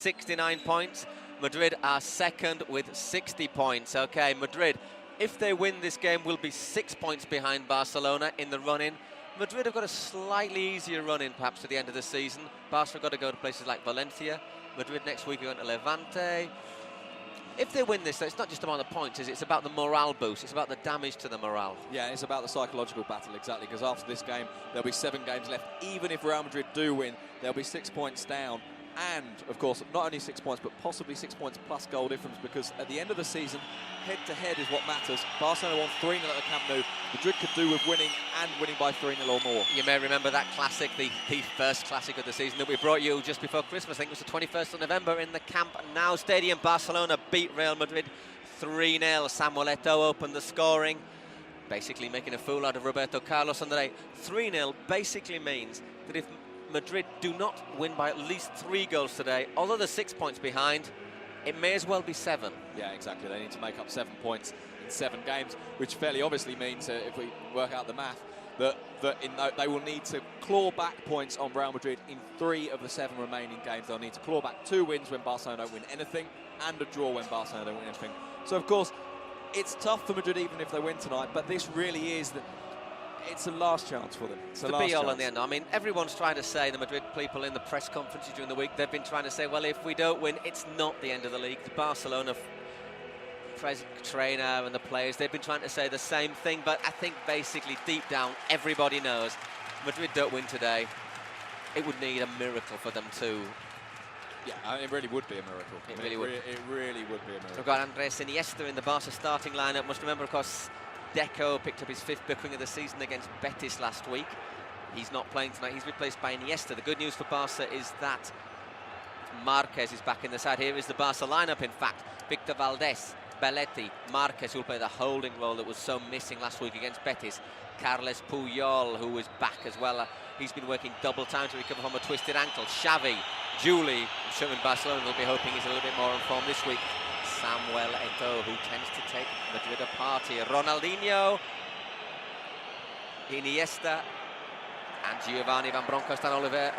69 points. Madrid are second with 60 points. Okay, Madrid, if they win this game, will be 6 points behind Barcelona in the run-in. Madrid have got a slightly easier run-in perhaps to the end of the season. Barca have got to go to places like Valencia. Madrid next week are going to Levante. If they win this, though, it's not just about the points, is it? It's about the morale boost. It's about the damage to the morale. Yeah, it's about the psychological battle, exactly, because after this game, there'll be 7 games left. Even if Real Madrid do win, they'll be 6 points down. And, of course, not only 6 points, but possibly 6 points plus goal difference, because at the end of the season, head-to-head is what matters. Barcelona won 3-0 at the Camp Nou. Madrid could do with winning, and winning by 3-0 or more. You may remember that classic, the first classic of the season that we brought you just before Christmas. I think it was the 21st of November in the Camp Nou Stadium. Barcelona beat Real Madrid 3-0. Samuel Eto'o opened the scoring, basically making a fool out of Roberto Carlos on the day. 3-0 basically means that if Madrid do not win by at least 3 goals today, although they're 6 points behind, it may as well be 7. Yeah, exactly. They need to make up 7 points in 7 games, which fairly obviously means, if we work out the math, that they will need to claw back points on Real Madrid in 3 of the 7 remaining games. They'll need to claw back 2 wins when Barcelona don't win anything, and a draw when Barcelona don't win anything. So, of course, it's tough for Madrid even if they win tonight, but this really is it's a last chance for them. It's the be-all and the end. I mean, everyone's trying to say, the Madrid people in the press conferences during the week, they've been trying to say, well, if we don't win, it's not the end of the league. The Barcelona trainer and the players, they've been trying to say the same thing, but I think basically deep down, everybody knows Madrid don't win today. It would need a miracle for them to... Yeah, it really would be a miracle. It really would. It really would be a miracle. We've got Andres Iniesta in the Barca starting lineup. Must remember, of course, Deco picked up his 5th booking of the season against Betis last week. He's not playing tonight. He's replaced by Iniesta. The good news for Barca is that Marquez is back in the side. Here is the Barca lineup, in fact. Victor Valdés, Belletti, Marquez, who will play the holding role that was so missing last week against Betis. Carles Puyol, who is back as well. He's been working double time to recover from a twisted ankle. Xavi, Juli, I'm sure in Barcelona will be hoping he's a little bit more on form this week. Samuel Eto'o, who tends to take Madrid apart here. Ronaldinho, Iniesta, and Giovanni Van Bronckhorst and Oliver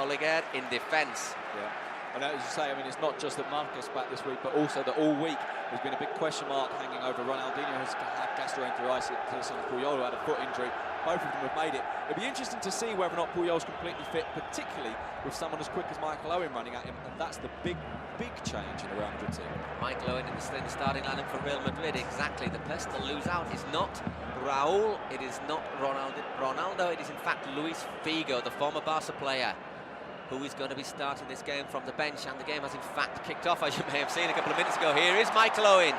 in defence. Yeah. And as you say, I mean, it's not just that Marcus back this week, but also that all week there's been a big question mark hanging over Ronaldinho, who's had gastroenteritis, and Puyol, who had a foot injury. Both of them have made it. It'll be interesting to see whether or not Puyol's completely fit, particularly with someone as quick as Michael Owen running at him, and that's the big change in the Real Madrid team. Michael Owen in the starting lineup for Real Madrid, exactly. The person to lose out is not Raúl, it is not Ronaldo, it is in fact Luis Figo, the former Barca player, who is going to be starting this game from the bench, and the game has in fact kicked off, as you may have seen a couple of minutes ago. Here is Michael Owen,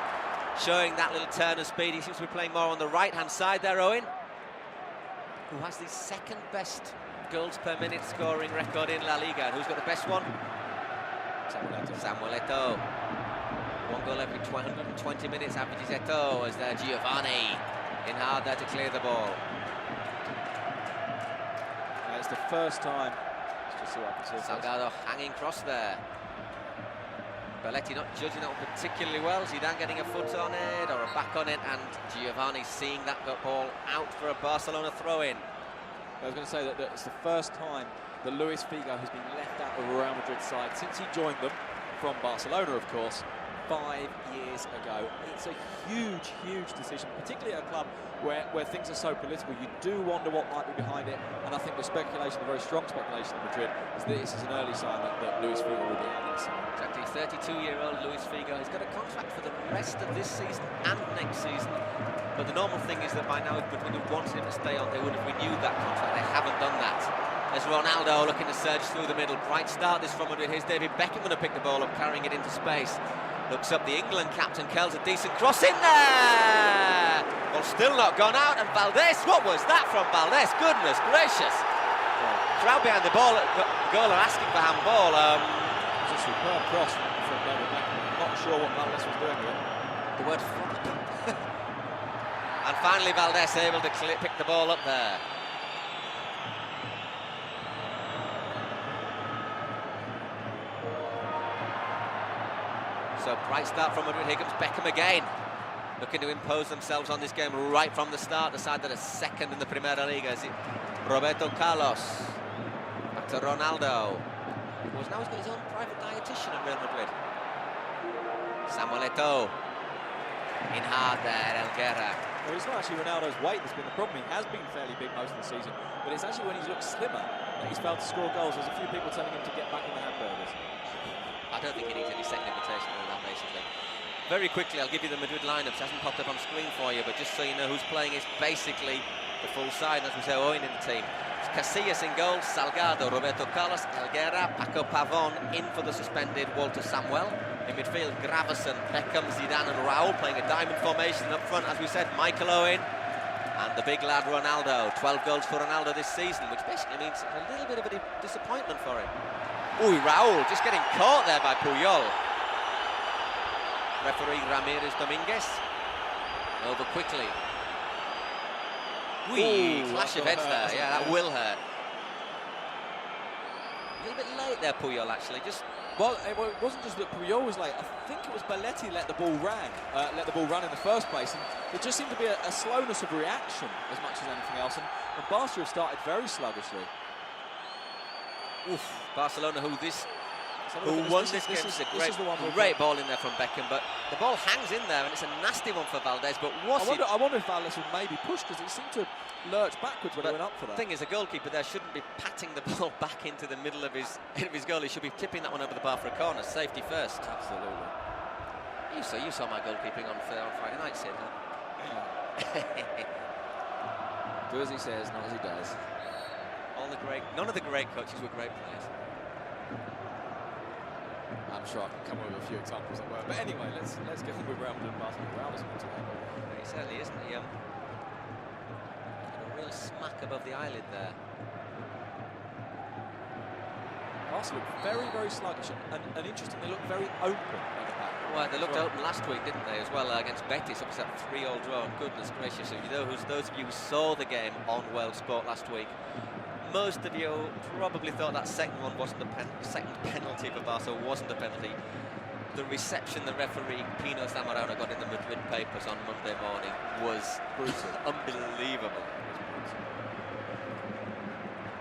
showing that little turn of speed. He seems to be playing more on the right-hand side there, Owen, who has the 2nd best goals per minute scoring record in La Liga. And who's got the best one? Samuel Eto'o. 1 goal every 120 minutes averages Eto'o, as there Giovanni in hard there to clear the ball. And it's the first time. Let's just see what I can see. Salgado hanging cross there. Belletti not judging that one particularly well. Zidane getting a foot on it or a back on it, and Giovanni seeing that ball out for a Barcelona throw-in. I was going to say that it's the first time that Luis Figo has been left out of a Real Madrid side since he joined them from Barcelona, of course, 5 years ago. It's a huge decision, particularly at a club where things are so political. You do wonder what might be behind it, and I think the speculation, the very strong speculation in Madrid, is that this is an early sign that Luis Figo will be out of the side. Exactly, 32-year-old Luis Figo. He's got a contract for the rest of this season and next season. But the normal thing is that by now, if Madrid wanted him to stay on, they would have renewed that contract. They haven't done that. There's Ronaldo looking to surge through the middle. Bright start this from Madrid. Here's David Beckham going to pick the ball up, carrying it into space. Looks up, the England captain curls a decent cross in there! Well, still not gone out, and Valdés, what was that from Valdés? Goodness gracious! Crowd behind the ball, goal are asking for handball. It's a superb cross from David Beckham. I'm not sure what Valdés was doing here. The word flop. And finally Valdés able to pick the ball up there. So bright start from Madrid. Here comes Beckham again, looking to impose themselves on this game right from the start. The side that is 2nd in the Primera Liga. Roberto Carlos, back to Ronaldo. Was now he's got his own private dietitian at Real Madrid. Samuel Eto'o. In hard there, Elguera. Well, it's not actually Ronaldo's weight that's been the problem. He has been fairly big most of the season, but it's actually when he's looked slimmer that he's failed to score goals. There's a few people telling him to get back on the hamburgers. I don't think he needs any second invitation on that, basically. Very quickly, I'll give you the Madrid lineups. It hasn't popped up on screen for you, but just so you know who's playing, it's basically the full side. As we say, Owen in the team. Casillas in goal, Salgado, Roberto Carlos, Elguera, Paco Pavón in for the suspended Walter Samuel. In midfield, Gravesen, Beckham, Zidane and Raul playing a diamond formation up front. As we said, Michael Owen and the big lad Ronaldo. 12 goals for Ronaldo this season, which basically means a little bit of a disappointment for him. Ooh, Raul just getting caught there by Puyol. Referee Ramirez Dominguez. Over quickly. Wee, clash of heads there. Yeah, that will hurt. A little bit late there, Puyol, actually. Well, it wasn't just that Puyol was late. I think it was Belletti let the ball run in the first place, and there just seemed to be a slowness of reaction as much as anything else. And Barca have started very sluggishly. Oof, Barcelona, who won this game. This is a great ball in there from Beckham, but the ball hangs in there, and it's a nasty one for Valdez. But I wonder if Valdez would maybe push, because it seemed to lurch backwards when he went up for that. The thing is, a goalkeeper there shouldn't be patting the ball back into the middle of his goal. He should be tipping that one over the bar for a corner. Safety first. Absolutely. You saw my goalkeeping on Friday night, Sid, huh? Do as he says, not as he does. None of the great coaches were great players. I'm sure I can come up with a few examples that were. But anyway, let's get on with Real Madrid and Barcelona. Real is He certainly isn't he? A real smack above the eyelid there. Barca look very, very sluggish, and interesting, they look very open at the back. Well, they looked open last week, didn't they, as well, against Betis, up to that 3-3 draw. Goodness gracious, those of you who saw the game on World Sport last week, most of you probably thought that second one wasn't second penalty for Barca wasn't a penalty. The reception the referee Pino Zamorano got in the Madrid papers on Monday morning was brutal, unbelievable.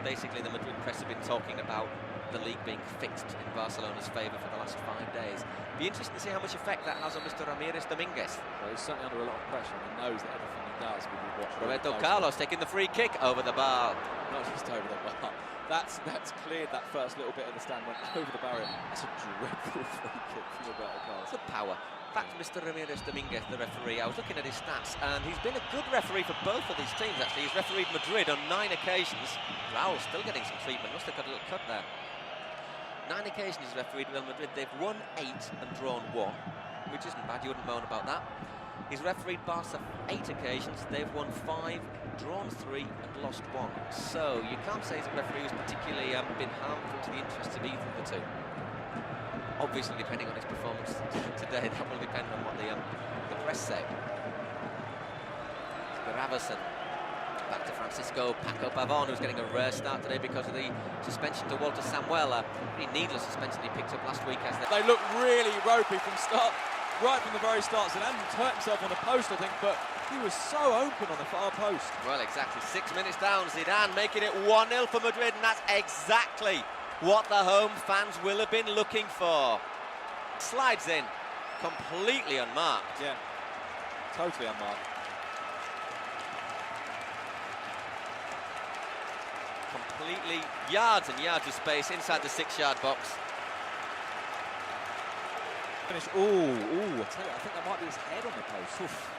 Basically, the Madrid press have been talking about the league being fixed in Barcelona's favour for the last 5 days. Be interesting to see how much effect that has on Mr. Ramirez Dominguez. Well, he's certainly under a lot of pressure, and he knows that everything he does will be watched. Roberto Carlos taking the free kick over the bar. Not just over the bar. That's cleared that first little bit of the stand, went over the barrier. That's a dreadful free kick from Roberto Carlos. Good power. In fact, Mr. Ramirez Dominguez, the referee, I was looking at his stats, and he's been a good referee for both of these teams, actually. He's refereed Madrid on 9 occasions. Raul's still getting some treatment. Must have got a little cut there. 9 occasions he's refereed Real Madrid. They've won 8 and drawn 1, which isn't bad. You wouldn't moan about that. He's refereed Barca 8 occasions. They've won 5, drawn 3 and lost 1. So you can't say he's a referee who's particularly been harmful to the interests of either of the two. Obviously, depending on his performance today, that will depend on what the press say. Gravesen. Back to Francisco Paco Pavón, who's getting a rare start today because of the suspension to Walter Samuel. Pretty needless suspension he picked up last week. They look really ropey from start, right from the very start. Zidane hurt himself on the post, I think, but he was so open on the far post. Well, exactly. 6 minutes down, Zidane making it 1-0 for Madrid, and that's exactly what the home fans will have been looking for. Slides in, completely unmarked. Yeah, totally unmarked. Completely yards and yards of space inside the 6-yard box. Finish. Ooh, I tell you, I think that might be his head on the post. Oof.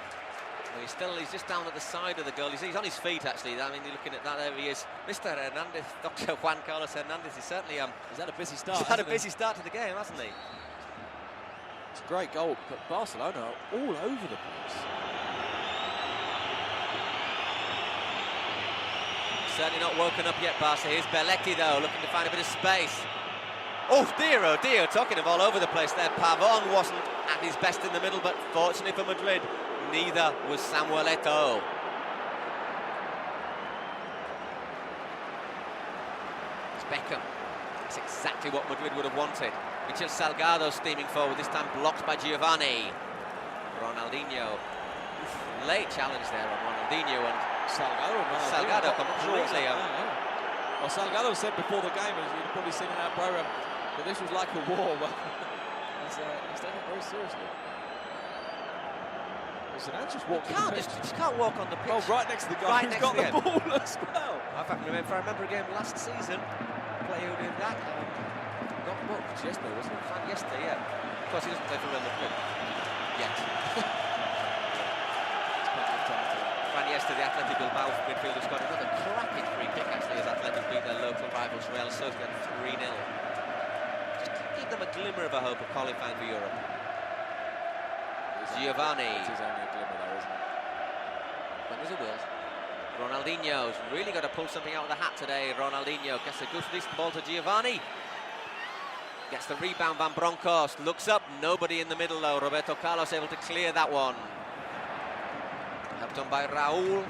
Well, he's just down at the side of the goal. He's on his feet, actually. I mean, you're looking at that, there he is. Mr. Hernandez, Dr. Juan Carlos Hernandez, is certainly he's had a busy start. He's had a busy start to the game, hasn't he? It's a great goal, but Barcelona are all over the place. Certainly not woken up yet, Barca. Here's Belletti, though, looking to find a bit of space. Oh dear, talking of all over the place there. Pavón wasn't at his best in the middle, but fortunately for Madrid, neither was Samuel Eto'o. It's Beckham. That's exactly what Madrid would have wanted. Michel Salgado steaming forward, this time blocked by Giovanni. Ronaldinho. Late challenge there on Ronaldinho, and Salgado completely. Well, Salgado said before the game, as you've probably seen in our programme, But this was like a war. He's taking it very seriously. Just walked just can't walk on the pitch. Oh, right next to the guy who's got the ball as well. I remember a game last season, a player who did that. Got booked. Yesterday, wasn't it? Yesterday, yeah. Of course, he doesn't play for Real Madrid yet. Yesterday, the Athletic Bilbao midfielder scored another cracking free kick, actually, as Athletic beat their local rivals Real Sociedad 3-0. Just give them a glimmer of a hope of qualifying for Europe. Giovanni. It is only a glimmer, though, isn't it? When there's a will. Ronaldinho's really got to pull something out of the hat today. Ronaldinho gets a good decent ball to Giovanni. Gets the rebound, Van Bronckhorst looks up, nobody in the middle though. Roberto Carlos able to clear that one. Helped on by Raul.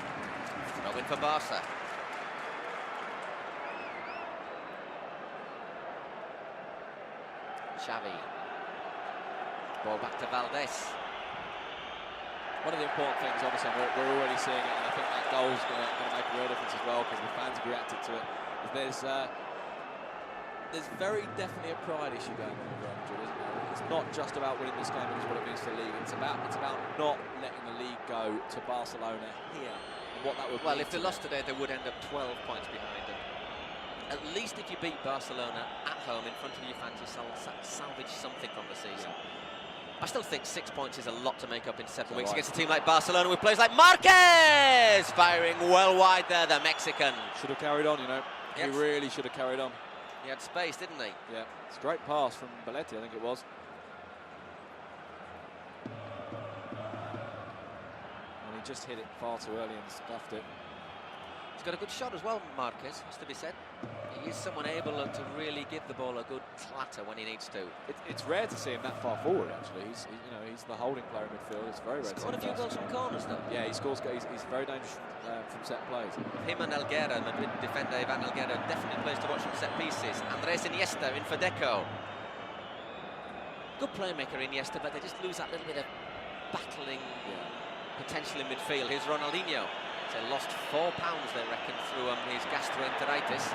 No win for Barca. Xavi. Ball back to Valdés. One of the important things, obviously, we're already seeing it, and I think that goal's going to make a real difference as well, because the fans have reacted to it. There's very definitely a pride issue going on with Real Madrid, isn't there? It's not just about winning this game, it's what it means for the league. It's about not letting the league go to Barcelona here. And what that would well, if they lost today, they would end up 12 points behind them. At least if you beat Barcelona at home in front of your fans, you salvage something from the season. Yeah. I still think 6 points is a lot to make up in 7 weeks against a team like Barcelona with players like Marquez firing well wide there, the Mexican. Should have carried on, you know. Yes. He really should have carried on. He had space, didn't he? Yeah, it's a great pass from Belletti, I think it was. And he just hit it far too early and stuffed it. He's got a good shot as well, Marquez, has to be said. He is someone able to really give the ball a good clatter when he needs to. It's rare to see him that far forward, actually. He's the holding player in midfield. It's very rare to see him. Scored a few goals from corners, though. Yeah, he scores. He's very dangerous from set plays. Him and Elguera, Madrid defender Ivan Elguera, definitely plays to watch from set pieces. Andres Iniesta in for Deco. Good playmaker Iniesta, but they just lose that little bit of battling potential in midfield. Here's Ronaldinho. They lost £4, they reckon, through his gastroenteritis.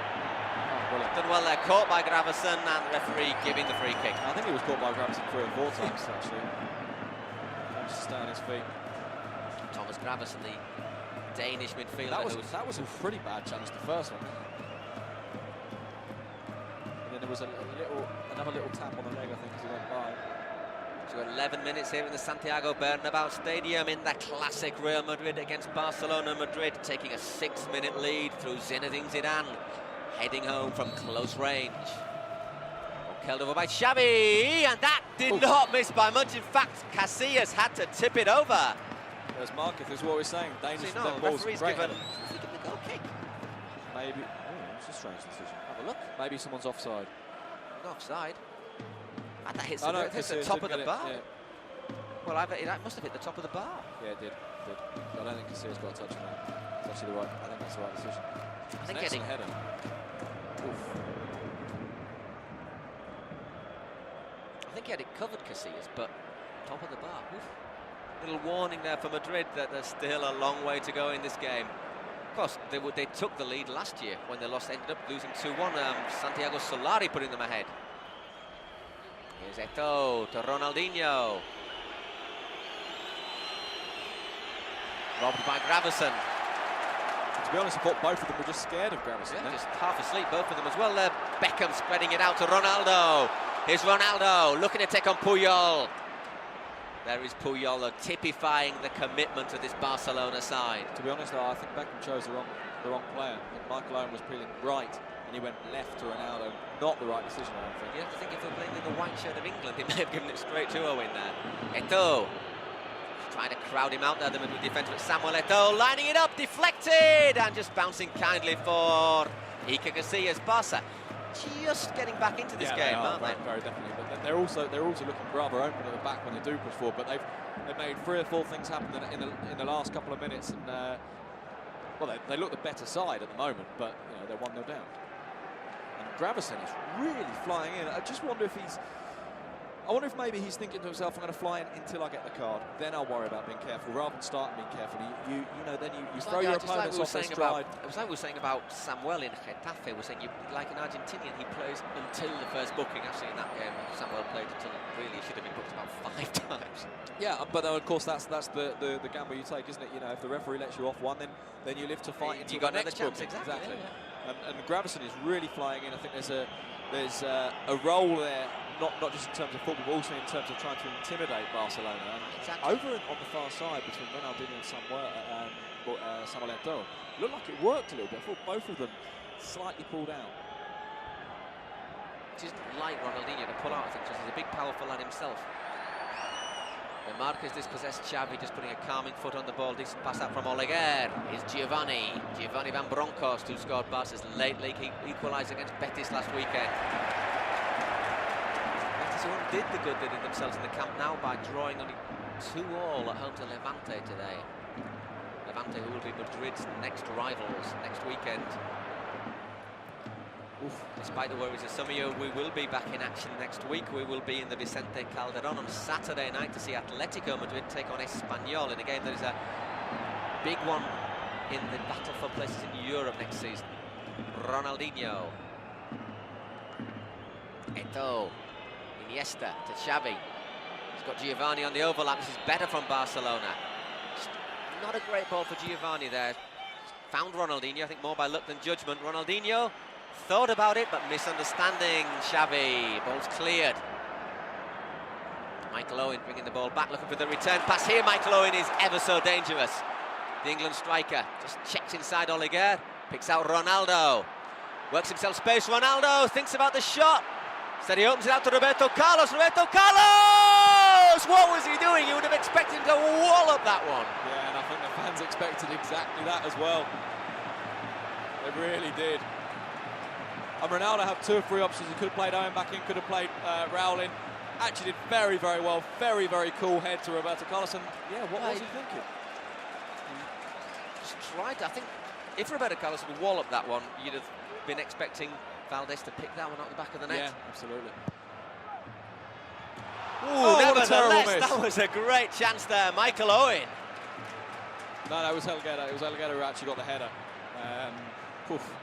Done well there, caught by Gravesen, and the referee giving the free kick. I think he was caught by Gravesen 3 or 4 times, actually. Managed to stay on his feet. Thomas Gravesen, the Danish midfielder. That was a pretty bad chance, the first one. And then there was another little tap on the leg, I think, as he went by. So 11 minutes here in the Santiago Bernabeu Stadium in the classic Real Madrid against Barcelona. Madrid taking a 6-minute lead through Zinedine Zidane, heading home from close range. Held over by Xavi, and that did not miss by much. In fact, Casillas had to tip it over. There's Marquez, is what we're saying. Dangerous from them balls. Referee's given the goal kick. Maybe. Oh, it's a strange decision. Have a look. Maybe someone's offside. Offside. And that hits the top of the bar. Yeah. Well, that must have hit the top of the bar. Yeah, it did. I don't think Casillas got a touch on that. It's actually I think that's the right decision. I think getting header. I think he had it covered, Casillas, but top of the bar. Oof. Little warning there for Madrid that there's still a long way to go in this game. Of course, they took the lead last year when they ended up losing 2-1. Santiago Solari putting them ahead. Here's Eto'o to Ronaldinho. Robbed by Gravesen. To be honest, I thought both of them were just scared of Gravesen. Yeah, just half asleep, both of them as well. Beckham spreading it out to Ronaldo. Here's Ronaldo looking to take on Puyol. There is Puyol typifying the commitment of this Barcelona side. To be honest, though, I think Beckham chose the wrong player. I think Michael Owen was peeling right, and he went left to Ronaldo. Not the right decision, I don't think. You have to think if they were playing in the white shirt of England, he may have given it straight to Owen there. Eto'o trying to crowd him out there, the Madrid defence, but Samuel Eto'o lining it up, deflected, and just bouncing kindly for Iker Casillas. Barca just getting back into this game, aren't they? Very definitely. But they're also looking rather open at the back when they do push forward. But they've made 3 or 4 things happen in the last couple of minutes, and well, they look the better side at the moment, but they're 1-0 down. And Gravesen is really flying in. I just wonder if he's I wonder if maybe he's thinking to himself, I'm going to fly in until I get the card. Then I'll worry about being careful, rather than starting being careful. You know, then you throw your opponents off their stride. It was like we were saying about Samuel in Getafe. We're saying, like an Argentinian, he plays until the first booking. Actually, in that game, Samuel played until really he should have been booked about 5 times. Yeah, but of course that's the gamble you take, isn't it? You know, if the referee lets you off one, then you live to fight until you got the another next chance. booking. Exactly. Yeah. And Gravison is really flying in. I think there's a role there. Not just in terms of football, but also in terms of trying to intimidate Barcelona. And over on the far side between Ronaldinho and Samuel Eto'o, looked like it worked a little bit. I thought both of them slightly pulled out. It isn't like Ronaldinho to pull out, I think, because he's a big, powerful lad himself. When Marquez dispossessed Xavi, just putting a calming foot on the ball. Decent pass out from Oleguer. Is Giovanni Van Bronckhorst, who scored Barca's late league equaliser against Betis last weekend. Who did the good they did themselves in the Camp Nou by drawing only 2-2 at home to Levante today. Levante, who will be Madrid's next rivals next weekend. Oof. Despite the worries of some of you, we will be back in action next week. We will be in the Vicente Calderón on Saturday night to see Atletico Madrid take on Espanyol in a game that is a big one in the battle for places in Europe next season. Ronaldinho. Eto'o. Iniesta to Xavi. He's got Giovanni on the overlap. This is better from Barcelona. Just not a great ball for Giovanni there. Found Ronaldinho, I think more by luck than judgment. Ronaldinho thought about it, but misunderstanding Xavi. Ball's cleared. Michael Owen bringing the ball back, looking for the return pass here. Michael Owen is ever so dangerous. The England striker just checks inside Oleguer, picks out Ronaldo. Works himself space. Ronaldo thinks about the shot. Instead he opens it out to Roberto Carlos. Roberto Carlos! What was he doing? You would have expected him to wallop that one. Yeah, and I think the fans expected exactly that as well. They really did. And Ronaldo had 2 or 3 options. He could have played Owen back in, could have played Raul in. Actually did very, very well. Very, very cool head to Roberto Carlos. And yeah, what was he thinking? Just tried. I think if Roberto Carlos had walloped that one, you'd have been expecting Valdés to pick that one out the back of the net. Yeah, absolutely. Ooh, nevertheless, that was a great chance there. Michael Owen. No, it was Helguera. It was Helguera who actually got the header. Poof.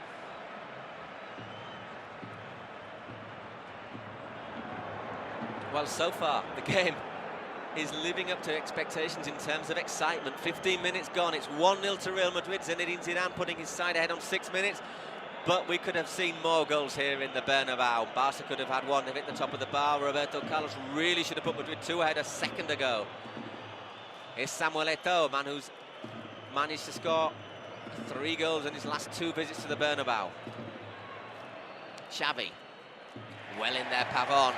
Well, so far, the game is living up to expectations in terms of excitement. 15 minutes gone. It's 1-0 to Real Madrid. Zinedine Zidane putting his side ahead on 6 minutes. But we could have seen more goals here in the Bernabeu. Barca could have had one, they've hit the top of the bar. Roberto Carlos really should have put Madrid 2 ahead a second ago. Here's Samuel Eto'o, man who's managed to score 3 goals in his last 2 visits to the Bernabeu. Xavi, well in there, Pavon.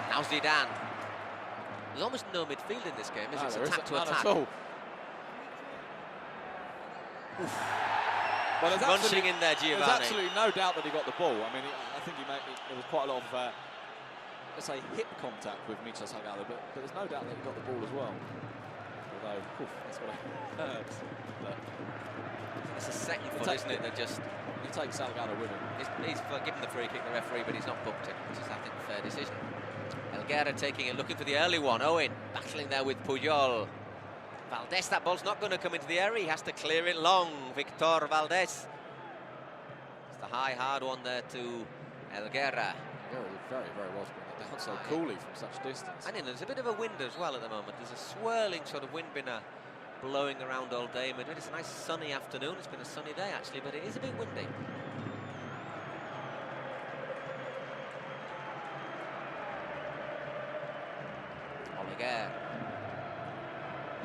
Now Zidane. There's almost no midfield in this game, is it? It's attack to attack. Well, Munching in there, Giovanni. There's absolutely no doubt that he got the ball. I mean, I think there was quite a lot of, let's say, hip contact with Michel Salgado, but there's no doubt that he got the ball as well. Although, that's what I heard. It's the second foot, isn't it, that just... He takes Salgado with him. He's given the free kick, the referee, but he's not booked it, which is, I think, a fair decision. Helguera taking it, looking for the early one. Owen battling there with Puyol. Valdés, that ball's not going to come into the area. He has to clear it long. Victor Valdés. It's the high, hard one there to Helguera. Very, very well to bring it down so coolly from such distance. And there's a bit of a wind as well at the moment. There's a swirling sort of wind blowing around all day. Madrid, it's a nice sunny afternoon. It's been a sunny day actually, but it is a bit windy. Oleguer.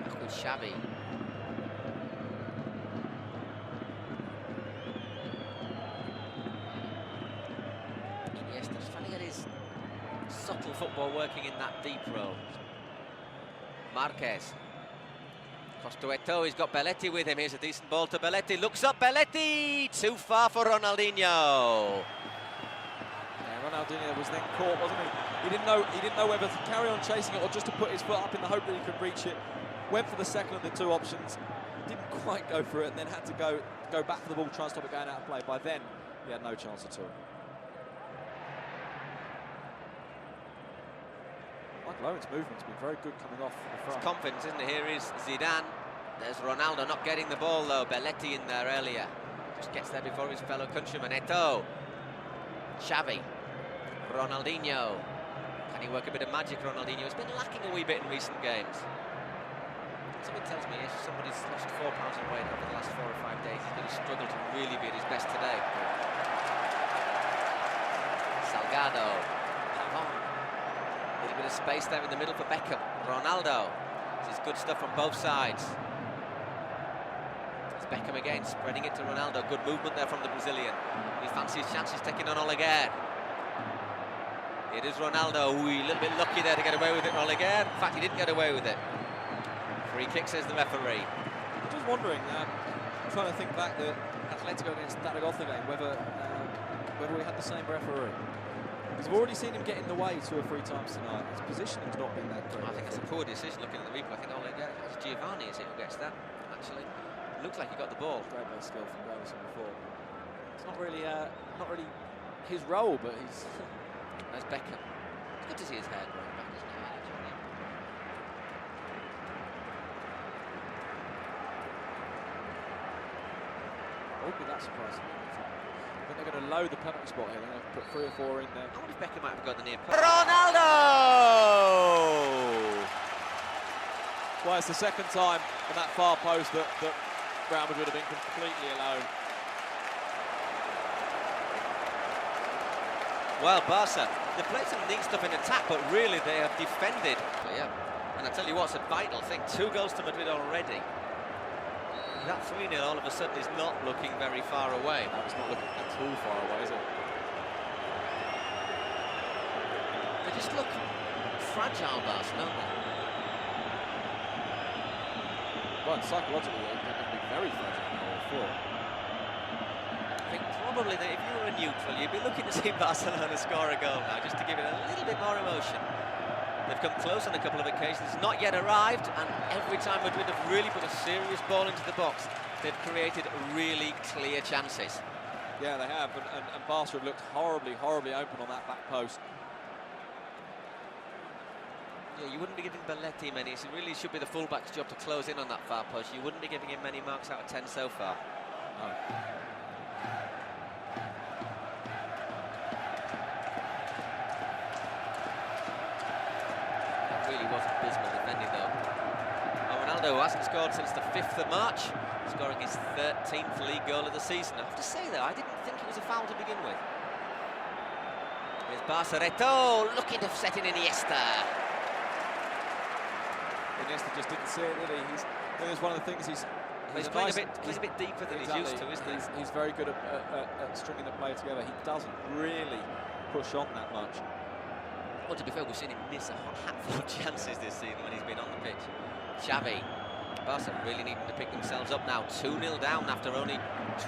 Back with Xavi. Iniesta just trying to get his subtle football working in that deep role. Marquez. Cross to Eto'o, he's got Belletti with him. Here's a decent ball to Belletti. Looks up, Belletti! Too far for Ronaldinho. Yeah, Ronaldinho was then caught, wasn't he? He didn't know whether to carry on chasing it or just to put his foot up in the hope that he could reach it. Went for the second of the 2 options. Didn't quite go for it, and then had to go back for the ball, try and stop it going out of play. By then, he had no chance at all. Lowen's movement's been very good coming off the front. It's confidence, isn't it? Here is Zidane. There's Ronaldo not getting the ball though. Belletti in there earlier. Just gets there before his fellow countryman. Eto'o. Xavi. Ronaldinho. Can he work a bit of magic, Ronaldinho? He's been lacking a wee bit in recent games. Something tells me if somebody's lost 4 pounds in weight over the last 4 or 5 days, he's going to struggle to really be at his best today. Salgado. Pavon. A little bit of space there in the middle for Beckham. Ronaldo. This is good stuff from both sides. It's Beckham again, spreading it to Ronaldo. Good movement there from the Brazilian. He fancies chances taking on Oleguer. It is Ronaldo. Ooh, a little bit lucky there to get away with it, Oleguer. In fact, he didn't get away with it. Free kick, says the referee. I'm just wondering, trying to think back the Atletico against Zaragoza game, whether we had the same referee. Because we've already seen him get in the way 2 or 3 times tonight. His positioning's not been that great. I think that's a poor decision looking at the replay. I think Oleguer, it's Giovanni, is it, who gets that, actually. Looks like he got the ball. Great bit of skill from Garcia before. It's not really his role, but he's... There's Beckham. It's good to see his hair growing back, isn't it? I wouldn't be that surprised. I think they're going to load the penalty spot here. They're going to put 3 or 4 in there. I wonder if Beckham might have got the near post. Ronaldo! Well, it's the second time on that far post that Real Madrid have been completely alone. Well, Barca, they played some neat stuff in attack, but really they have defended. But yeah, and I tell you what's a vital thing, 2 goals to Madrid already. That 3-0 all of a sudden is not looking very far away. No, it's not looking at all far away, is it? They just look fragile, Barcelona. Well, psychologically, they're going to be very fragile now, all 4. I think probably that if you were a neutral, you'd be looking to see Barcelona score a goal now, just to give it a little bit more emotion. They've come close on a couple of occasions, not yet arrived, and every time Madrid have really put a serious ball into the box, they've created really clear chances. Yeah, they have, and Barca have looked horribly, horribly open on that back post. Yeah, you wouldn't be giving Belletti many. It really should be the fullback's job to close in on that far post. You wouldn't be giving him many marks out of 10 so far. No. Was abysmal defending though. Ronaldo hasn't scored since the 5th of March, scoring his 13th league goal of the season. I have to say though, I didn't think it was a foul to begin with. Here's Barca, looking to set in Iniesta. Iniesta just didn't see it, did he? It's one of the things he's playing a bit deeper than he's used to, isn't he? He's very good at stringing the play together. He doesn't really push on that much. Well, to be fair, we've seen him miss a handful of chances this season when he's been on the pitch. Xavi. Barca really needing to pick themselves up now. 2-0 down after only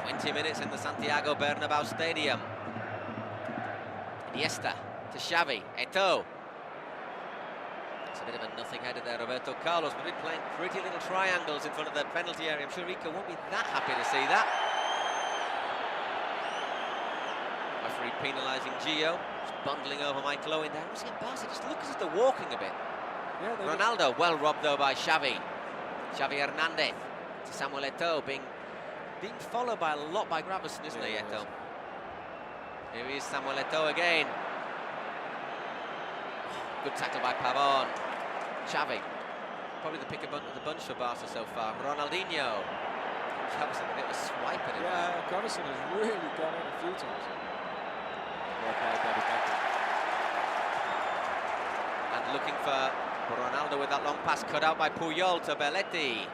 20 minutes in the Santiago Bernabéu Stadium. Iniesta to Xavi. Eto'o. It's a bit of a nothing header there, Roberto Carlos. Madrid playing pretty little triangles in front of the penalty area. I'm sure Rijkaard won't be that happy to see that. Referee penalising Gio. Bundling over Michael Owen there. Once again, Barca just look as if they're walking a bit. Yeah, Ronaldo, well robbed though by Xavi. Xavi Hernandez to Samuel Eto'o, being followed by a lot by Gravison, isn't he, Eto'o? Here he is, Samuel Eto'o again. Good tackle by Pavon. Xavi, probably the pick of the bunch for Barca so far. Ronaldinho. Gravison a bit of a swipe at him. Yeah, Gravison has really gone in a few times. And looking for Ronaldo with that long pass cut out by Puyol to Belletti.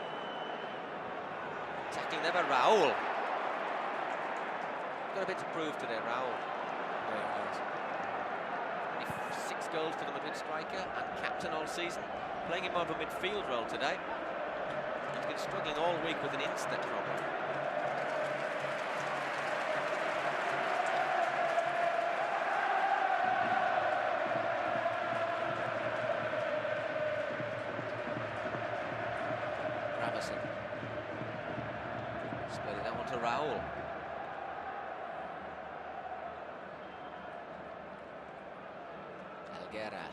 Tackling there by Raul. Got a bit to prove today, Raul. Yeah, 6 goals for the Madrid striker and captain all season. Playing in more of a midfield role today. He's been struggling all week with an instant problem. Splitting that one to Raul. Helguera.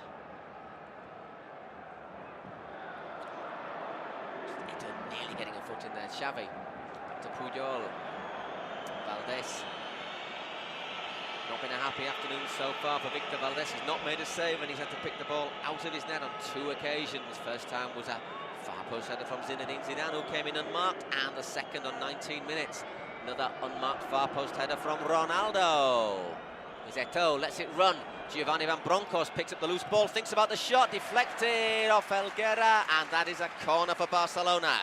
Ito nearly getting a foot in there. Xavi. Back to Puyol. Valdés. Not been a happy afternoon so far for Victor Valdés. He's not made a save and he's had to pick the ball out of his net on 2 occasions. First time was a far post header from Zinedine Zidane, who came in unmarked, and the second on 19 minutes. Another unmarked far post header from Ronaldo. Eto'o lets it run. Giovanni Van Bronckhorst picks up the loose ball, thinks about the shot, deflected off Helguera, and that is a corner for Barcelona.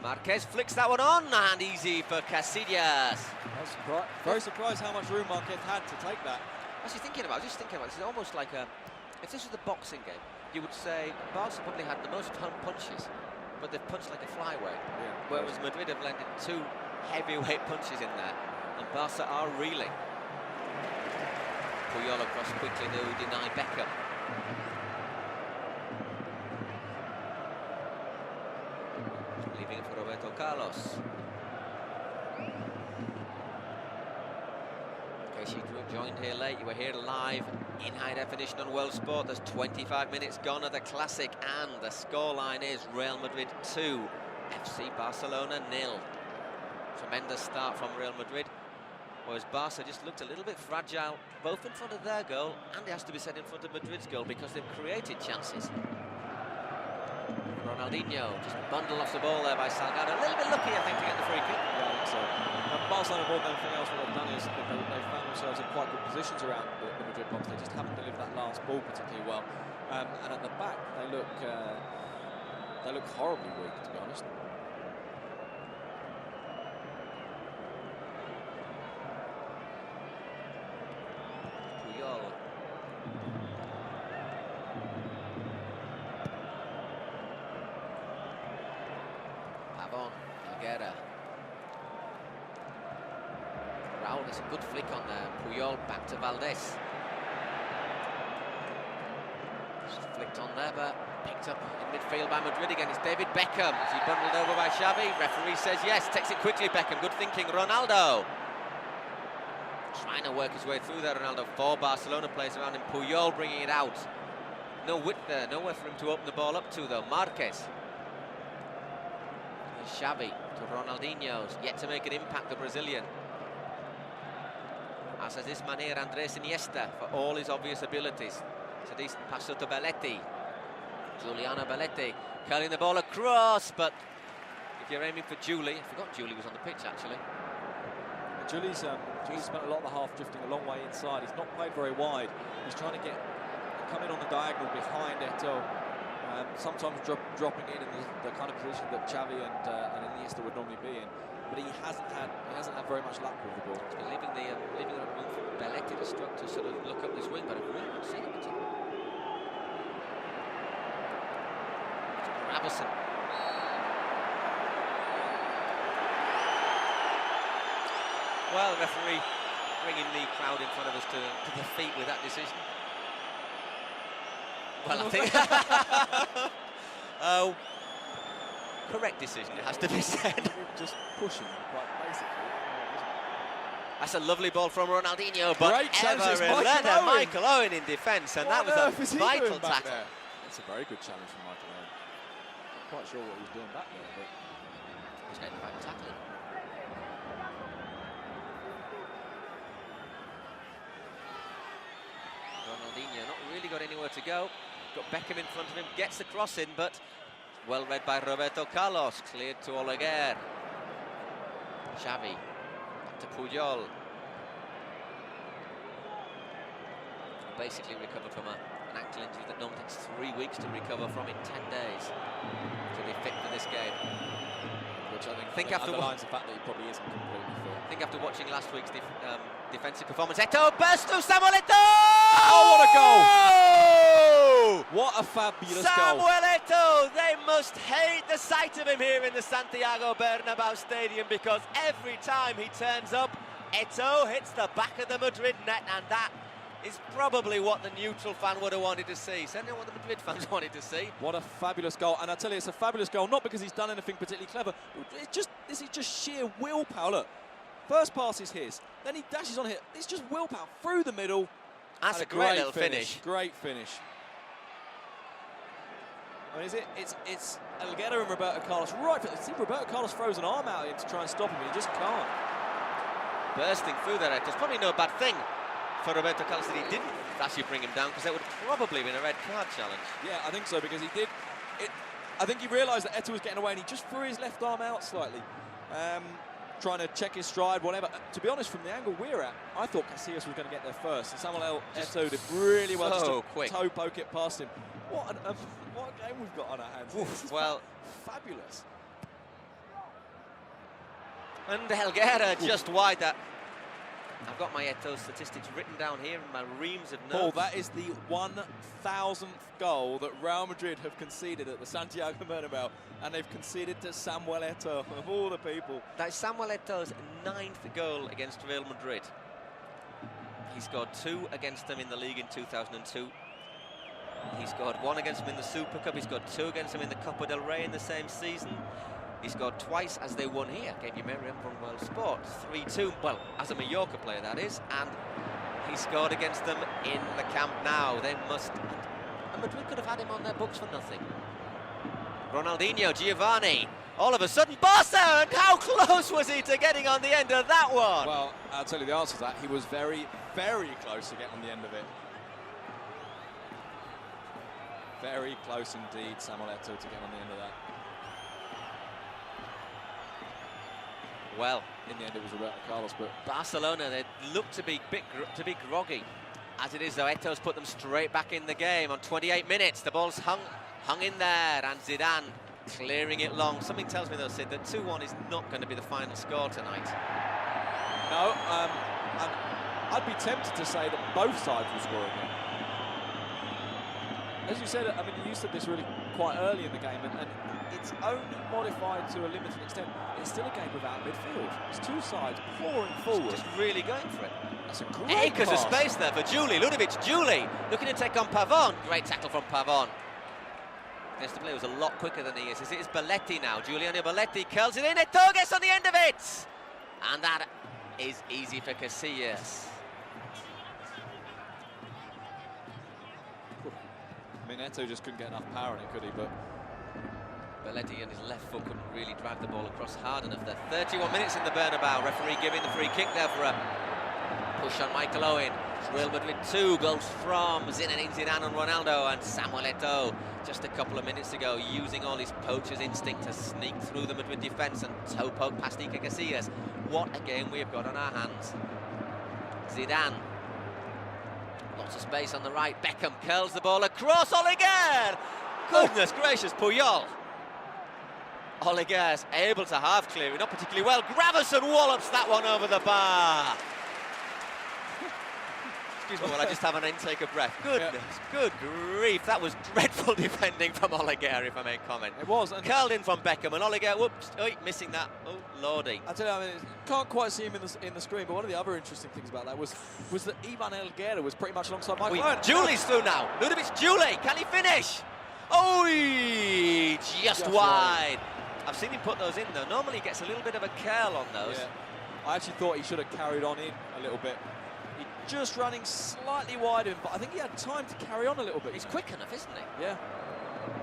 Marquez flicks that one on, and easy for Casillas. Very surprised how much room Marquez had to take that. I was just thinking about this is almost like if this was a boxing game, you would say Barca probably had the most punches, but they've punched like a flyweight. Yeah. Whereas Madrid have landed 2 heavyweight punches in there, and Barca are reeling. Puyol across quickly to deny Beckham. Leaving it for Roberto Carlos. In case you joined here late, you were here live in high definition on World Sport. There's 25 minutes gone of the Classic, and the scoreline is Real Madrid 2, FC Barcelona 0. Tremendous start from Real Madrid, whereas Barca just looked a little bit fragile, both in front of their goal, and it has to be said in front of Madrid's goal, because they've created chances. Ronaldinho just bundled off the ball there by Salgado. A little bit lucky, I think, to get the free kick. Yeah, I think so. Barcelona, more than anything else, what they've done is they've found themselves in quite good positions around the Madrid box. They just haven't delivered that last ball particularly well. And at the back, they look horribly weak, to be honest. Puyol. Helguera. Raul, there's a good flick on there. Puyol back to Valdés. Just flicked on there, but picked up in midfield by Madrid again. It's David Beckham. Is he bundled over by Xavi? Referee says yes. Takes it quickly, Beckham. Good thinking. Ronaldo. Trying to work his way through there, Ronaldo. 4 Barcelona players around him. Puyol bringing it out. No width there. Nowhere for him to open the ball up to, though. Marquez. Xavi to Ronaldinho's, yet to make an impact, the Brazilian. As has this man here, Andres Iniesta, for all his obvious abilities. It's a decent pass to Belletti. Giuliano Belletti curling the ball across, but if you're aiming for Juli, I forgot Juli was on the pitch actually. Juli's spent a lot of the half drifting a long way inside. He's not played very wide. He's trying to come in on the diagonal behind Eto'o. Sometimes dropping in the kind of position that Xavi and Iniesta would normally be in, but he hasn't had very much luck with the ball. He's been leaving the room for Belletti to sort of look up this wing, but I really want to see him at all. Ravison. Well, the referee bringing the crowd in front of us to the feet with that decision. Well, I think correct decision, it has to be said. Just pushing, quite basically. That's a lovely ball from Ronaldinho, but great challenge, Michael Owen in defence, and that was a vital tackle. That's a very good challenge from Michael Owen. Not quite sure what he was doing back there, but he was getting back tackling. Ronaldinho not really got anywhere to go. Got Beckham in front of him, gets the cross in, but well read by Roberto Carlos, cleared to Oleguer. Xavi, back to Puyol. Basically recovered from an ankle injury that normally takes 3 weeks to recover from in 10 days to be fit for this game. Which I think underlines the fact that he probably isn't completely fit. I think after watching last week's defensive performance, Eto'o burst through Samuel Eto'o! Oh, what a goal! What a fabulous goal. Samuel Eto'o, they must hate the sight of him here in the Santiago Bernabeu Stadium, because every time he turns up, Eto'o hits the back of the Madrid net, and that is probably what the neutral fan would have wanted to see. Certainly what the Madrid fans wanted to see. What a fabulous goal. And I tell you, it's a fabulous goal, not because he's done anything particularly clever. This is just sheer willpower. Look, first pass is his. Then he dashes on here. It's just willpower through the middle. That's a great little finish. Great finish. I mean, it's Elguera and Roberto Carlos right. See, Roberto Carlos throws an arm out here to try and stop him, and he just can't. Bursting through there, it's probably no bad thing for Roberto Carlos that he didn't actually bring him down, because that would have probably been a red card challenge. Yeah, I think so, because he did. I think he realised that Eto'o was getting away, and he just threw his left arm out slightly, trying to check his stride, whatever. To be honest, from the angle we're at, I thought Casillas was going to get there first, and Samuel Eto'o did really well so just quick. Toe poke it past him. What a game we've got on our hands. Oof, well, fabulous. And Elguera just wide that. I've got my Eto'o statistics written down here in my reams of notes. Paul, that is the 1,000th goal that Real Madrid have conceded at the Santiago Bernabeu, and they've conceded to Samuel Eto'o, of all the people. That is Samuel Eto'o's 9th goal against Real Madrid. He scored 2 against them in the league in 2002. He scored 1 against them in the Super Cup. He scored 2 against them in the Copa del Rey in the same season. He scored twice as they won here. Gave you Mariano from World Sport. 3-2, well, as a Mallorca player, that is. And he scored against them in the Camp Nou. They must... And Madrid could have had him on their books for nothing. Ronaldinho, Giovanni. All of a sudden, Barca! And how close was he to getting on the end of that one? Well, I'll tell you the answer to that. He was very, very close to getting on the end of it. Very close indeed, Samuel Eto'o, to get on the end of that. Well, in the end, it was Roberto Carlos, but Barcelona, they look to be groggy. As it is, though, Eto'o's put them straight back in the game on 28 minutes. The ball's hung in there, and Zidane clearing it long. Something tells me, though, Sid, that 2-1 is not going to be the final score tonight. No, I'd be tempted to say that both sides will score again. As you said, I mean, you said this really quite early in the game, and it's only modified to a limited extent. It's still a game without midfield. It's two sides pouring forward. Just really going for it. That's a great acres pass. of space there for Juli. Ludovic Juli looking to take on Pavon. Great tackle from Pavon. Against the player who's a lot quicker than he is. It is Belletti now. Giuliano Belletti curls it in. Eto'o gets on the end of it. And that is easy for Casillas. I mean, Eto'o just couldn't get enough power in it, could he? But Belletti and his left foot couldn't really drag the ball across hard enough there. 31 minutes in the Bernabeu. Referee giving the free kick there for a push on Michael Owen. Real Madrid 2 goals from Zinedine Zidane and Ronaldo, and Samuel Eto'o just a couple of minutes ago using all his poacher's instinct to sneak through the Madrid defence and toe poke past Iker Casillas. What a game we have got on our hands. Zidane. Lots of space on the right. Beckham curls the ball across. Oliger! Goodness gracious, Puyol. Oliger's able to half clear it, not particularly well. Gravison wallops that one over the bar. Excuse me while I just have an intake of breath. Goodness, good grief. That was dreadful defending from Oliger, if I may comment. it was. And Curled in from Beckham, and Oliger, whoops, missing that. Oh, lordy. I tell you, I mean, you can't quite see him in the screen, but one of the other interesting things about that was that Ivan Elguera was pretty much alongside Michael Owen. Juli's through now. Ludovic Juli, can he finish? Oh, just wide. I've seen him put those in, though. Normally he gets a little bit of a curl on those. Yeah. I actually thought he should have carried on in a little bit. He just running slightly wide of him, but I think he had time to carry on a little bit. He's quick enough, isn't he? Yeah.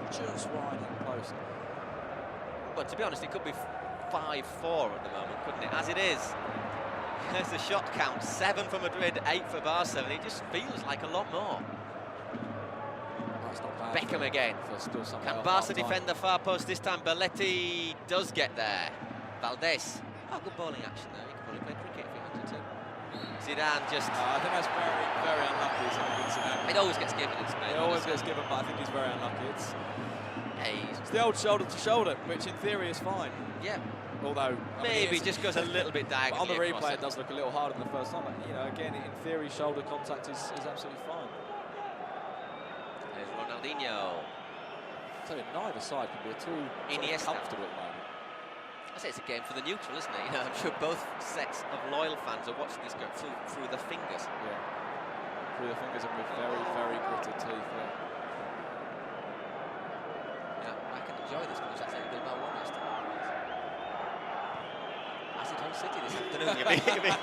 Just wide in post. But to be honest, it could be 5-4 at the moment, couldn't it? As it is. There's the shot count. 7 for Madrid, 8 for Barca, and it just feels like a lot more. Beckham again. Can Barca defend the far post this time? Belletti does get there. Valdés. Oh, good bowling action there. He could probably play cricket if he wanted to. Zidane just... I think that's very, very unlucky. It always gets given in Spain. It always gets given, but I think he's very unlucky. It's the old shoulder to shoulder, which in theory is fine. Yeah. Although maybe just goes a little bit diagonally. On the replay, it does look a little harder than the first time. But, you know, again, in theory, shoulder contact is absolutely fine. There's Ronaldinho. I tell you, neither side can be too comfortable at the moment. I say it's a game for the neutral, isn't it? You know, I'm sure both sets of loyal fans are watching this go through the fingers. Yeah. through the fingers and with very, very gritted teeth. Yeah, I can enjoy this because I think Bilbao won yesterday. Acid Hull City this afternoon, you mean?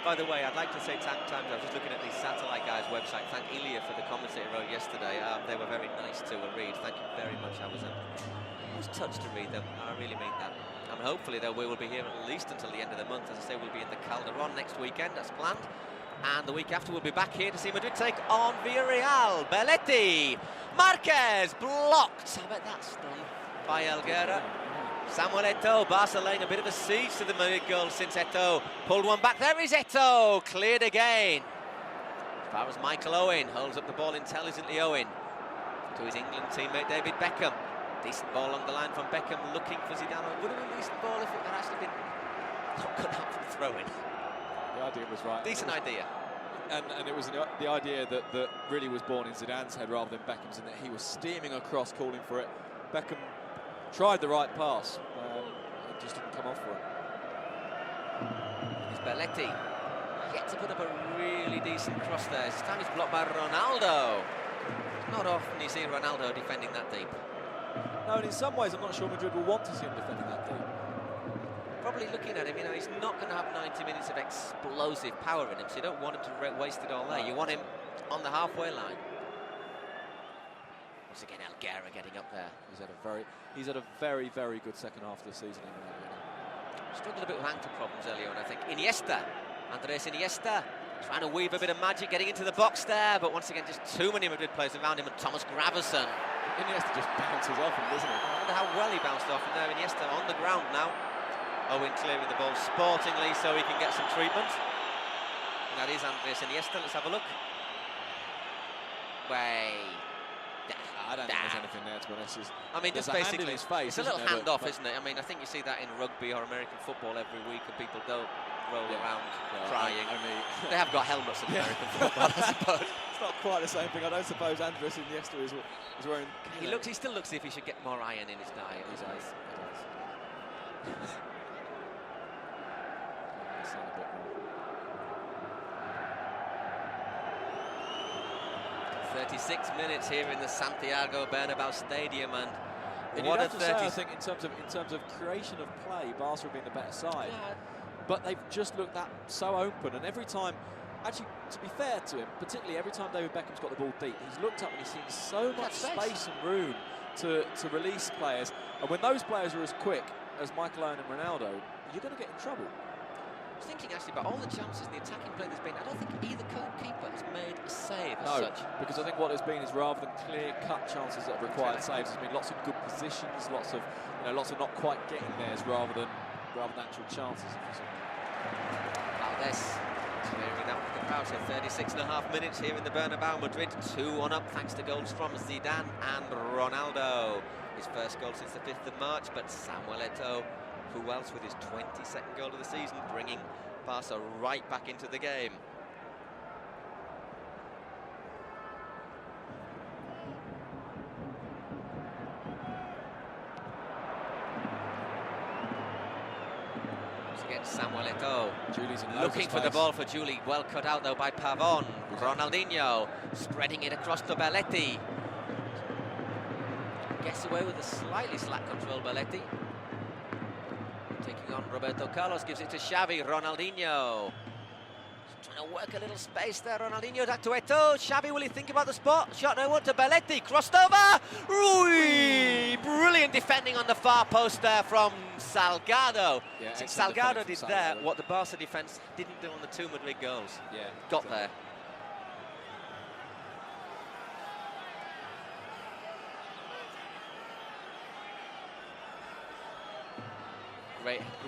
By the way, I'd like to say Times, I was just looking at the Satellite Guys website. Thank Ilya for the comments that he wrote yesterday. They were very nice to read. Thank you very much. I was touched to read them. I really mean that. And hopefully we will be here at least until the end of the month. As I say, we'll be in the Calderon next weekend, as planned. And the week after, we'll be back here to see Madrid take on Villarreal. Belletti, Marquez, blocked. How about that stun by Elguera? Samuel Eto'o, Barca laying a bit of a siege to the Madrid goal since Eto'o pulled one back. There is Eto'o, cleared again. As far as Michael Owen holds up the ball intelligently. Owen to his England teammate David Beckham. Decent ball along the line from Beckham, looking for Zidane. Would have been a decent ball if it had actually been not cut out for the throw-in. The idea was right. Decent idea. And it was the idea that really was born in Zidane's head rather than Beckham's, in that he was steaming across, calling for it. Beckham tried the right pass, it just didn't come off for him. It's Belletti, yet to put up a really decent cross there. This time it's blocked by Ronaldo. Not often you see Ronaldo defending that deep. No, and in some ways I'm not sure Madrid will want to see him defending that deep. Probably looking at him, you know, he's not going to have 90 minutes of explosive power in him, so you don't want him to waste it all there. You want him on the halfway line. Once again, Elguera getting up there. He's had a very, very good second half of the season. Struggled a bit with ankle problems earlier on, I think. Iniesta, Andres Iniesta, trying to weave a bit of magic, getting into the box there, but once again, just too many Madrid players around him, and Thomas Gravesen. Iniesta just bounces off him, doesn't he? I wonder how well he bounced off, and there Iniesta on the ground now. Owen clearing the ball sportingly so he can get some treatment. And that is Andres Iniesta. Let's have a look. I don't think there's anything there, to be honest. I mean, just basically, his face, it's a little hand-off, isn't it? I mean, I think you see that in rugby or American football every week, and people don't roll around crying. They have got helmets in American football, I suppose. It's not quite the same thing. I don't suppose Andres Iniesta is wearing... He still looks as if he should get more iron in his diet. He does. 36 minutes here in the Santiago Bernabeu Stadium, and what a 30. I think in terms of creation of play, Barca have been the better side, but they've just looked so open. And every time, actually, to be fair to him, particularly every time David Beckham's got the ball deep, he's looked up and he's seen so much space and room to release players. And when those players are as quick as Michael Owen and Ronaldo, you're going to get in trouble. I was thinking actually about all the chances in the attacking play there's been. I don't think either keeper has made a save as such. Because I think what there's been is, rather than clear-cut chances that have required saves, there's been lots of good positions, lots of not quite getting theirs, rather than actual chances. Valdez clearing that with the crowd. So 36.5 minutes here in the Bernabeu. Madrid 2-1 up thanks to goals from Zidane and Ronaldo. His first goal since the 5th of March, but Samuel Eto'o, who else with his 22nd goal of the season, bringing Barca right back into the game. Once again, Samuel Eto'o looking for the ball for Juli. Well cut out though by Pavon. Ronaldinho spreading it across to Belletti. Gets away with a slightly slack control, Belletti. Taking on Roberto Carlos, gives it to Xavi. Ronaldinho trying to work a little space there. Ronaldinho back to Eto'o. Xavi, will he think about the spot? Shot no one to Belletti. Crossed over. Rui! Brilliant defending on the far post there from Salgado. Yeah, Salgado did there what the Barca defence didn't do on the 2 Madrid goals. Yeah, got there.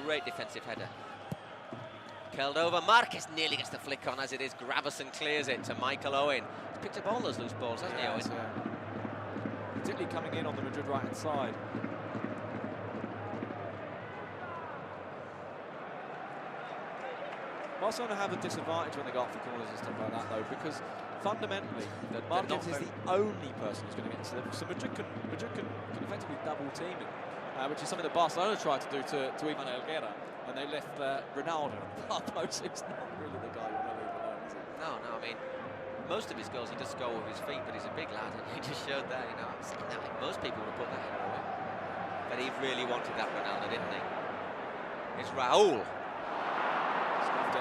Great defensive header. Curled over. Marquez nearly gets the flick on as it is. Gravesen clears it to Michael Owen. He's picked up all those loose balls, hasn't he, Owen? Particularly coming in on the Madrid right-hand side. Barcelona have a disadvantage when they go up for corners and stuff like that, though, because fundamentally, Marquez is the only person who's going to get into them. So Madrid can effectively double team him. Which is something that Barcelona tried to do to Ivan Elguera, and they left Ronaldo on the far post. It's not really the guy I mean, most of his goals he does score with his feet, but he's a big lad, and he just showed that, you know. I'm saying that, most people would have put that in away. But he really wanted that Ronaldo, didn't he? It's Raul.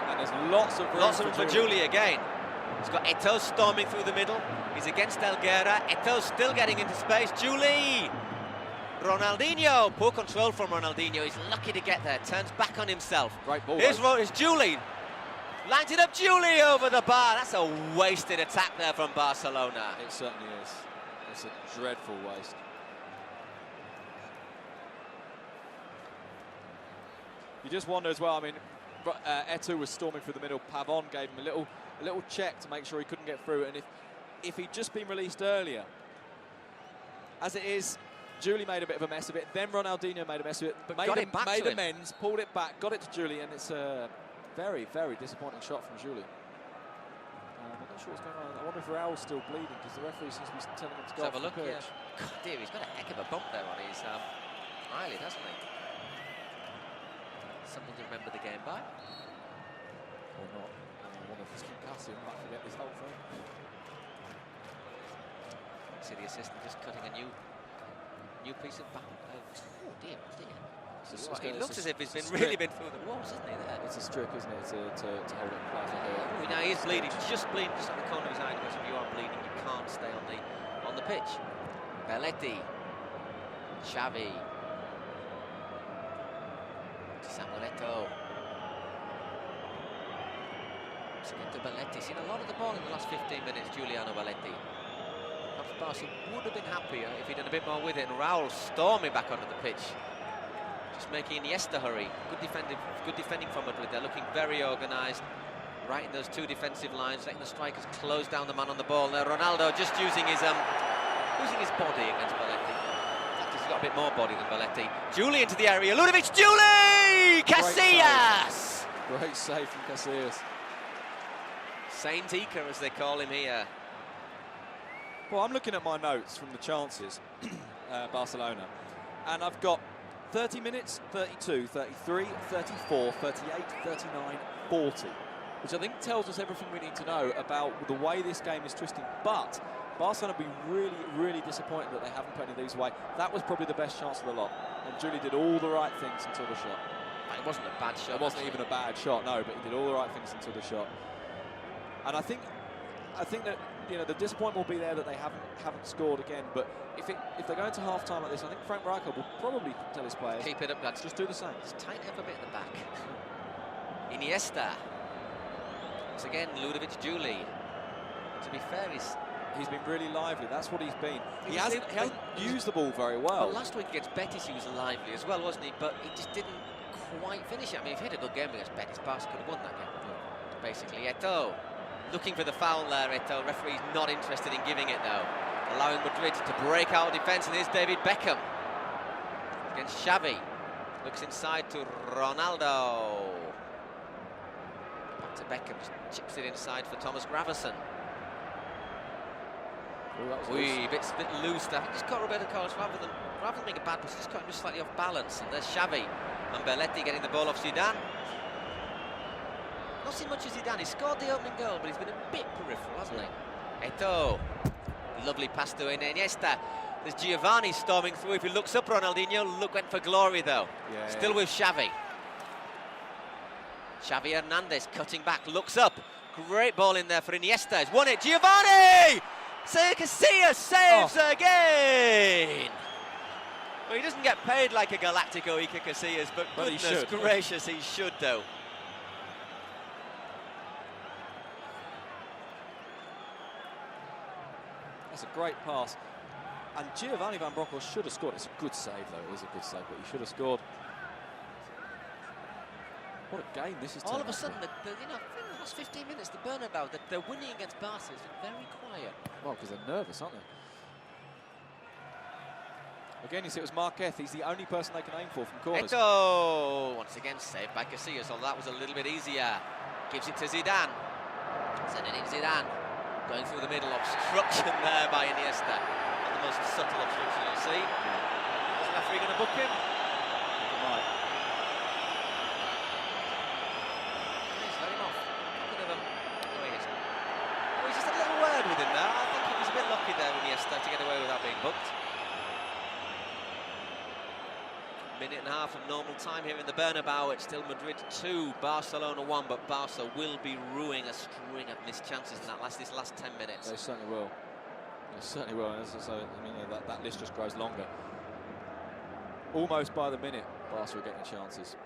And there's lots of room for Juli again. He's got Eto'o storming through the middle. He's against Elguera. Eto'o still getting into space. Juli! Ronaldinho. Poor control from Ronaldinho. He's lucky to get there. Turns back on himself. Great ball. Here's Juli. Lines it up. Juli over the bar. That's a wasted attack there from Barcelona. It certainly is. It's a dreadful waste. You just wonder as well, I mean, Eto'o was storming through the middle. Pavon gave him a little check to make sure he couldn't get through. And if he'd just been released earlier, as it is, Juli made a bit of a mess of it. Then Ronaldinho made a mess of it, but made amends, pulled it back, got it to Juli, and it's a very, very disappointing shot from Juli. I'm not sure what's going on. I wonder if Raul's still bleeding because the referee seems to be telling him to go off the pitch. Yeah. God dear, he's got a heck of a bump there on his eyelid, hasn't he? Something to remember the game by. Or not. I wonder if Garcia might forget this whole thing. See the assistant just cutting a new piece of back. Oh dear, it looks as if he's really been through the walls, isn't he? There. It's a strip, isn't it, to hold it in place. Oh, now he is bleeding, just on the corner of his eye. Because if you are bleeding, you can't stay on the pitch. Belletti, Xavi. Samuel Eto'o. Again to Belletti. Seen a lot of the ball in the last 15 minutes, Giuliano Belletti. Perhaps Barca would have been happier if he'd done a bit more with it. And Raul storming back onto the pitch. Just making Iniesta hurry. Good defending from Madrid. They're looking very organised. Right in those two defensive lines, letting the strikers close down the man on the ball. Now Ronaldo just using his body against Belletti. He's got a bit more body than Belletti. Juli into the area. Ludovic, Juli! Casillas! Great save from Casillas. Saint Iker, as they call him here. Well, I'm looking at my notes from the chances, Barcelona, and I've got 30 minutes, 32, 33, 34, 38, 39, 40, which I think tells us everything we need to know about the way this game is twisting. But Barcelona will be really, really disappointed that they haven't put any of these away. That was probably the best chance of the lot. And Juli did all the right things until the shot. It wasn't a bad shot. It wasn't even a bad shot, no, but he did all the right things until the shot. And I think that, you know, the disappointment will be there that they haven't scored again. But if they're going to half-time like this, I think Frank Rijkaard will probably tell his players, keep it up, lads. Just do the same. Just tighten up a bit at the back. Iniesta. Once again, Ludovic Juli. To be fair, he's been really lively. That's what he's been. He hasn't used the ball very well. Well, last week against Betis, he was lively as well, wasn't he? But he just didn't quite finish it. I mean, if he had a good game against Betis, Barca could have won that game. Basically, Eto'o looking for the foul there. Eto'o, referee's not interested in giving it though, allowing Madrid to break out defence. And here's David Beckham against Xavi. Looks inside to Ronaldo. Back to Beckham, just chips it inside for Thomas Gravesen. A bit loose there. Just caught Roberto Carlos rather than making a bad pass, just caught him just slightly off balance. And there's Xavi and Belletti getting the ball off Zidane. Not seen much of Zidane. He scored the opening goal, but he's been a bit peripheral, hasn't he? Eto'o. Lovely pass to Iniesta. There's Giovanni storming through. If he looks up, Ronaldinho went for glory though. Yeah, still with Xavi. Xavi Hernandez cutting back, looks up. Great ball in there for Iniesta. He's won it. Giovanni! Casillas saves again! Well, he doesn't get paid like a Galactico Iker Casillas, but goodness gracious, he should though. That's a great pass. And Giovanni Van Bronckhorst should have scored. It's a good save though, it is a good save, but he should have scored. What a game this is. All of a sudden, you know, in the last 15 minutes, the Bernabeu, they're winning against Barca has been very quiet. Well, because they're nervous, aren't they? Again, you see, it was Marquez. He's the only person they can aim for from corners. Eto'o, once again saved by Casillas, although that was a little bit easier. Gives it to Zidane. Sending it Zidane. Going through the middle, obstruction there by Iniesta. Not the most subtle obstruction you'll see. Is the referee going to book him? Right. Let him off. Look at him. Oh, he is. Iniesta to get away without being booked. Minute and a half of normal time here in the Bernabeu. It's still Madrid 2, Barcelona 1, but Barca will be ruining a string of missed chances in these last 10 minutes. They certainly will. They certainly will. So, I mean, that list just grows longer. Almost by the minute, Barca are getting chances.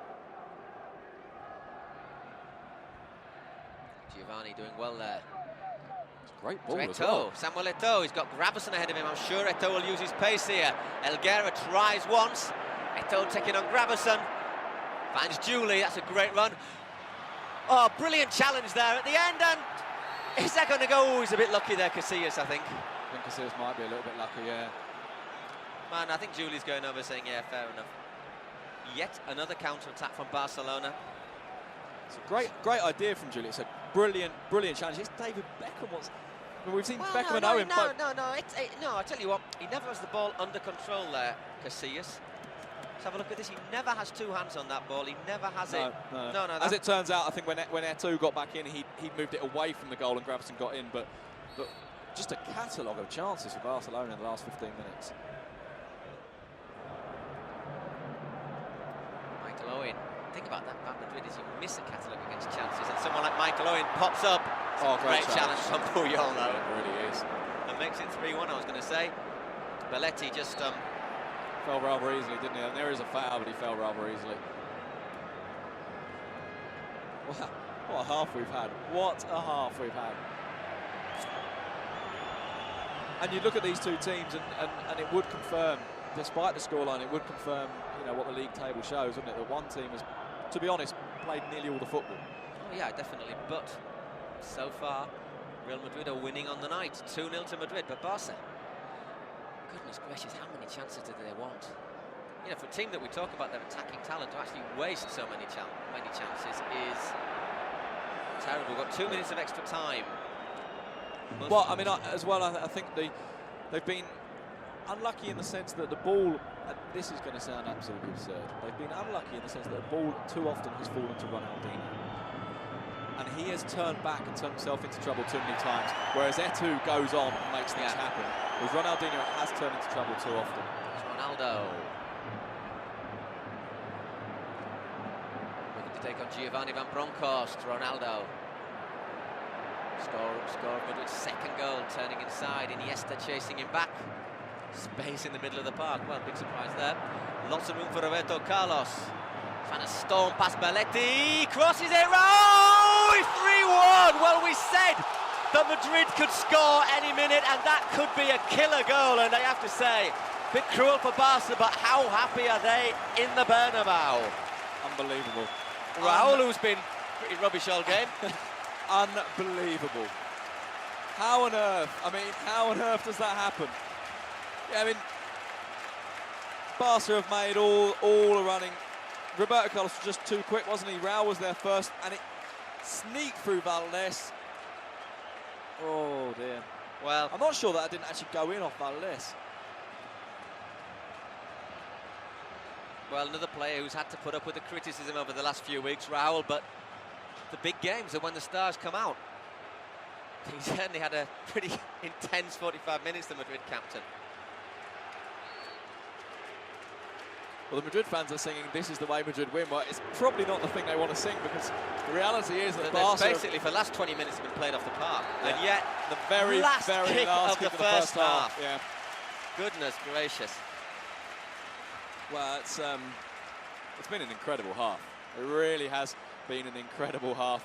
Giovanni doing well there. It's a great ball as Eto'o, well. Samuel Eto'o, he's got Gravison ahead of him. I'm sure Eto'o will use his pace here. Elguera tries once. Eto'o taking on Gravison. Finds Julie, that's a great run. Oh, brilliant challenge there at the end, and is that going to go? Oh, he's a bit lucky there, Casillas, I think. I think Casillas might be a little bit lucky, yeah. Man, I think Julie's going over saying, yeah, fair enough. Yet another counter-attack from Barcelona. It's a great idea from Julie. It's a brilliant challenge. It's David Beckham. I mean, we've seen Beckham and Owen. No, I tell you what, he never has the ball under control there, Casillas. Let's have a look at this. He never has two hands on that ball. He never has it. No. As it turns out, I think when Eto'o got back in, he moved it away from the goal and Gravison got in. But just a catalogue of chances for Barcelona in the last 15 minutes. Michael Owen. Think about that about Madrid is you miss a catalogue against chances, and someone like Michael Owen pops up. Oh, great challenge from Puyol, though. It really is. And makes it 3-1, I was going to say. Belletti just fell rather easily, didn't he? And there is a foul, but he fell rather easily. Wow, what a half we've had. What a half we've had. And you look at these two teams, and it would confirm, despite the scoreline, it would confirm, you know, what the league table shows, wouldn't it? That one team has, to be honest, played nearly all the football. Oh yeah, definitely. But so far, Real Madrid are winning on the night. 2-0 to Madrid, but Barca, goodness gracious, how many chances did they want? You know, for a team that we talk about their attacking talent, to actually waste so many chances is terrible. We've got 2 minutes of extra time. Well, I mean, I think they've been unlucky in the sense that the ball, and this is going to sound absolutely absurd, they've been unlucky in the sense that the ball too often has fallen to Ronaldinho. And he has turned back and turned himself into trouble too many times, whereas Eto'o goes on and makes things happen. Whereas Ronaldinho has turned into trouble too often. It's Ronaldo. Looking to take on Giovanni Van Bronckhorst. Ronaldo. Score of Madrid's second goal, turning inside. Iniesta chasing him back. Space in the middle of the park. Well, big surprise there. Lots of room for Roberto Carlos. Trying to storm past Belletti. Crosses it round. 3-1. Well, we said that Madrid could score any minute, and that could be a killer goal. And I have to say, a bit cruel for Barca, but how happy are they in the Bernabeu? Unbelievable. Raul, who's been pretty rubbish all game. Unbelievable. How on earth? I mean, how on earth does that happen? Yeah, I mean, Barca have made all running. Roberto Carlos was just too quick, wasn't he? Raul was there first, and it sneaked through Valdés. Oh dear. Well, I'm not sure that didn't actually go in off Valdés. Well, another player who's had to put up with the criticism over the last few weeks, Raul, but the big games are when the stars come out. He certainly had a pretty intense 45 minutes, the Madrid captain. Well, the Madrid fans are singing, "This is the way Madrid win." Well, it's probably not the thing they want to sing, because the reality is that Barca basically for the last 20 minutes have been played off the park. Yeah. And yet, the very last kick kick of the first half. Yeah. Goodness gracious. Well, it's been an incredible half. It really has been an incredible half.